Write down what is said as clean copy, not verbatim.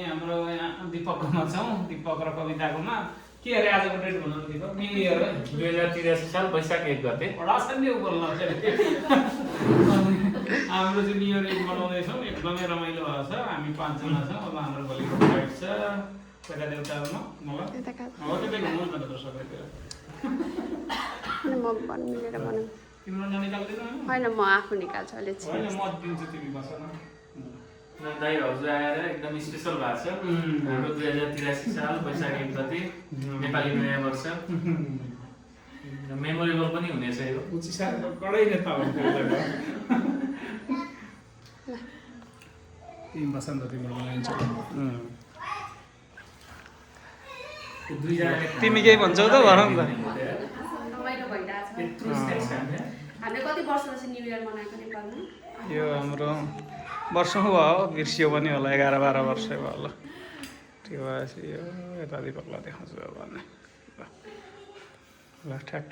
हाम्रो यहाँ दिपककोमा छौँ, दिपक र कविताकोमा। के अरे आजको डेट भन्नु दिपक? न्यु इयर है 2083 साल वैशाख 1 गते। असाध्यै बोल्न हाम्रो चाहिँ न्यु इयर मनाउँदैछौँ, एकदमै रमाइलो भएको छ। हामी 5 जना छौँ। अब हाम्रो भोलिको फ्लाइट छ कता देउतामा मलाई हो त्यतै घुम्नु न त दर्शकहरुतिर। म भन्नु मिलेर भनौँ तिम्रो ननिकाल्दैन होइन म आफू निकाल्छु अहिले होइन म दिन्छु तिमी बस न। दाइ हजुर आएर एकदम स्पेशल भएको छ। हाम्रो 2083 साल वैशाख 1 गते नेपाली नयाँ वर्ष मेमोरेबल पनि हुनेछ यो। उची सार कडै नेता हुन्छ तिमी बसन त तिम्रो लाइन्छ। तिमी केही भन्छौ त भन न त। रमाइलो भइरहेछ। हामीले कति वर्षपछि न्यु इयर मनाएको नेपालमा? यो हाम्रो वर्षौँ भयो, बिर्सियो पनि होला, 11-12 वर्ष भयो होला। त्यो भएपछि यो यता दिपकलाई देखाउँछु भन्ने ल ठ्याक्क